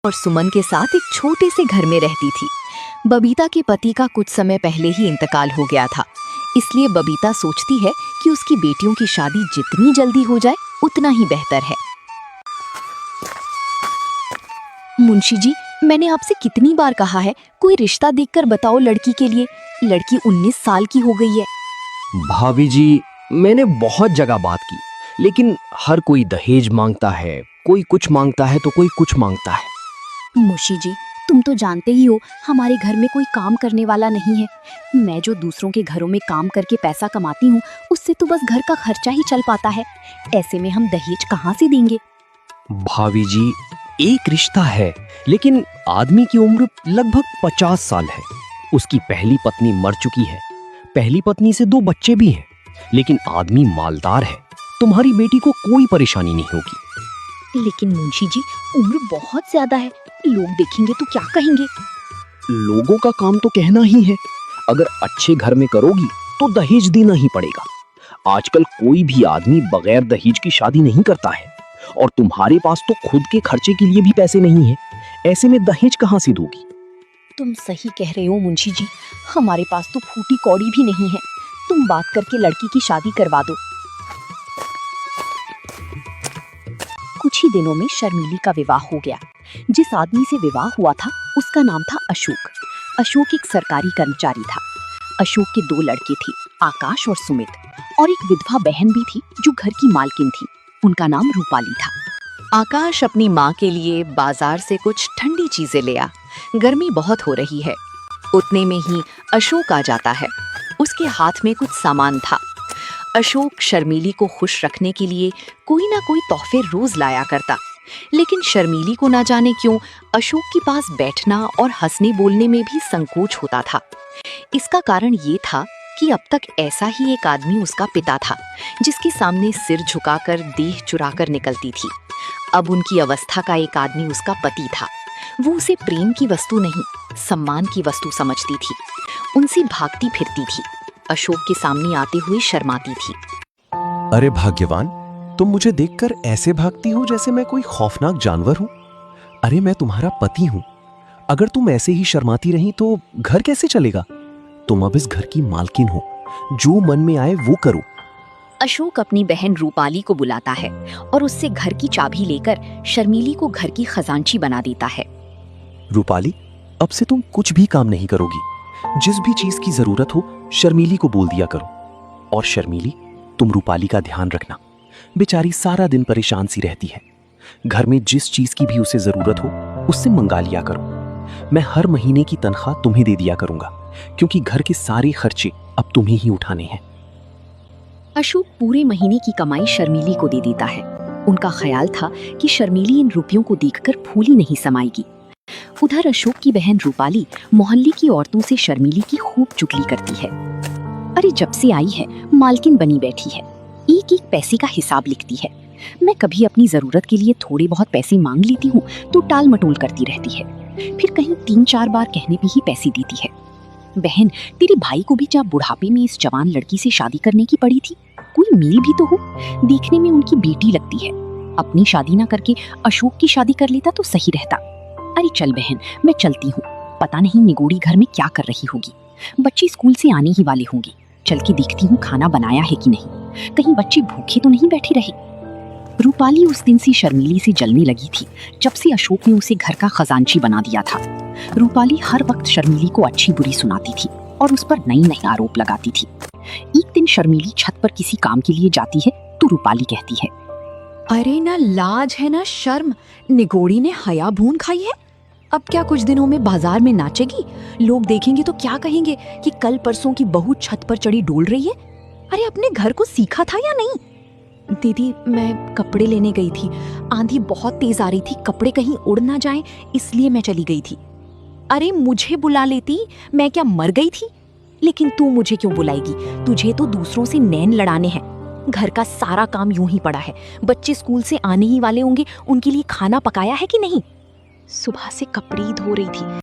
और सुमन के साथ एक छोटे से घर में रहती थी। बबीता के पति का कुछ समय पहले ही इंतकाल हो गया था, इसलिए बबीता सोचती है कि उसकी बेटियों की शादी जितनी जल्दी हो जाए उतना ही बेहतर है। मुंशी जी, मैंने आपसे कितनी बार कहा है कोई रिश्ता देखकर बताओ लड़की के लिए। लड़की 19 साल की हो गई है। भाभी जी, मैंने बहुत जगह बात की, लेकिन हर कोई दहेज मांगता है, कोई कुछ मांगता है तो कोई कुछ मांगता है। मुंशी जी, तुम तो जानते ही हो हमारे घर में कोई काम करने वाला नहीं है। मैं जो दूसरों के घरों में काम करके पैसा कमाती हूँ, उससे तो बस घर का खर्चा ही चल पाता है। ऐसे में हम दहेज कहाँ से देंगे? भाभी जी, एक रिश्ता है, लेकिन आदमी की उम्र लगभग 50 साल है। उसकी पहली पत्नी मर चुकी है, पहली पत्नी से 2 बच्चे भी हैं, लेकिन आदमी मालदार है। तुम्हारी बेटी को कोई परेशानी नहीं होगी। लेकिन मुंशी जी, उम्र बहुत ज्यादा है, लोग देखेंगे तो क्या कहेंगे? लोगों का काम तो कहना ही है। अगर अच्छे घर में करोगी तो दहेज देना ही पड़ेगा। आजकल कोई भी आदमी बगैर दहेज की शादी नहीं करता है, और तुम्हारे पास तो खुद के खर्चे के लिए भी पैसे नहीं है। ऐसे में दहेज कहाँ से दोगी? तुम सही कह रहे हो मुंशी जी, हमारे पास तो फूटी कौड़ी भी नहीं है। तुम बात करके लड़की की शादी करवा दो। कुछ ही दिनों में शर्मीली का विवाह हो गया। जिस आदमी से विवाह हुआ था उसका नाम था अशोक। अशोक एक सरकारी कर्मचारी था। अशोक के 2 लड़के थे, आकाश और सुमित, और एक विधवा बहन भी थी जो घर की मालकिन थी। उनका नाम रूपाली था। आकाश अपनी माँ के लिए बाजार से कुछ ठंडी चीजें ले आ। गर्मी बहुत हो रही है। उतने में ही अशोक आ जाता है। उसके हाथ में कुछ सामान था। अशोक शर्मीली को खुश रखने के लिए कोई ना कोई तोहफे रोज लाया करता, लेकिन शर्मीली को ना जाने क्यों अशोक के पास बैठना और हंसने बोलने में भी संकोच होता था। इसका कारण ये था कि अब तक ऐसा ही एक आदमी उसका पिता था, जिसके सामने सिर झुकाकर देह चुराकर निकलती थी। अब उनकी अवस्था का एक आदमी उसका पति था। वो उसे प्रेम की वस्तु नहीं, सम्मान की वस्तु समझती थी। उनसे भागती फिरती थी। अशोक के सामने आते हुए शर्माती थी। अरे भाग्यवान, तुम मुझे देखकर ऐसे भागती हो जैसे मैं कोई खौफनाक जानवर हूं। अरे मैं तुम्हारा पति हूं। अगर तुम ऐसे ही शर्माती रही तो घर कैसे चलेगा? तुम अब इस घर की मालकिन हो, जो मन में आए वो करो। अशोक अपनी बहन रूपाली को बुलाता है और उससे घर की चाबी लेकर शर्मीली को घर की खजांची बना देता है। रूपाली, अब से तुम कुछ भी काम नहीं करोगी। जिस भी चीज की जरूरत हो शर्मीली को बोल दिया करो। और शर्मीली, तुम रूपाली का ध्यान रखना। बेचारी सारा दिन परेशान सी रहती है। घर में जिस चीज की भी उसे जरूरत हो उससे मंगा लिया करो। मैं हर महीने की तनख्वाह तुम्हें दे दिया करूंगा, क्योंकि घर के सारे खर्चे अब तुम्हें ही उठाने हैं। अशोक पूरे महीने की कमाई शर्मीली को दे देता है। उनका ख्याल था कि शर्मीली इन रुपयों को देखकर फूली नहीं समाएगी। उधर अशोक की बहन रूपाली मोहल्ले की औरतों से शर्मीली की खूब चुगली करती है। अरे जब से आई है मालकिन बनी बैठी है, एक एक पैसे का हिसाब लिखती है। मैं कभी अपनी जरूरत के लिए थोड़े बहुत पैसे मांग लेती हूँ तो टाल मटोल करती रहती है, फिर कहीं 3-4 बार कहने पे ही पैसे देती है। बहन, तेरे भाई को भी जब बुढ़ापे में इस जवान लड़की से शादी करने की पड़ी थी, कोई मेल भी तो हो। देखने में उनकी बेटी लगती है। अपनी शादी ना करके अशोक की शादी कर लेता तो सही रहता। अरे चल बहन, मैं चलती हूँ। पता नहीं निगोड़ी घर में क्या कर रही होगी। बच्चे स्कूल से आने ही वाले होंगे। चल के देखती हूँ खाना बनाया है कि नहीं, कहीं बच्चे भूखे तो नहीं बैठे रहे। रूपाली उस दिन से शर्मीली से जलने लगी थी, जब से अशोक ने उसे घर का खजांची बना दिया था। रूपाली हर वक्त शर्मीली को अच्छी बुरी सुनाती थी और उस पर नई नई आरोप लगाती थी। एक दिन शर्मीली छत पर किसी काम के लिए जाती है तो रूपाली कहती है, अरे ना लाज है ना शर्म, निगोड़ी ने हया भून खाई है। अब क्या कुछ दिनों में बाजार में नाचेगी? लोग देखेंगे तो क्या कहेंगे कि कल परसों की बहू छत पर चढ़ी डोल रही है। अरे अपने घर को सीखा था या नहीं? दीदी, मैं कपड़े लेने गई थी, आंधी बहुत तेज आ रही थी, कपड़े कहीं उड़ ना जाएं, इसलिए मैं चली गई थी। अरे मुझे बुला लेती, मैं क्या मर गई थी? लेकिन तू मुझे क्यों बुलाएगी? तुझे तो दूसरों से नैन लड़ाने हैं। घर का सारा काम यूं ही पड़ा है। बच्चे स्कूल से आने ही वाले होंगे, उनके लिए खाना पकाया है कि नहीं? सुबह से कपड़े ही धो रही थी।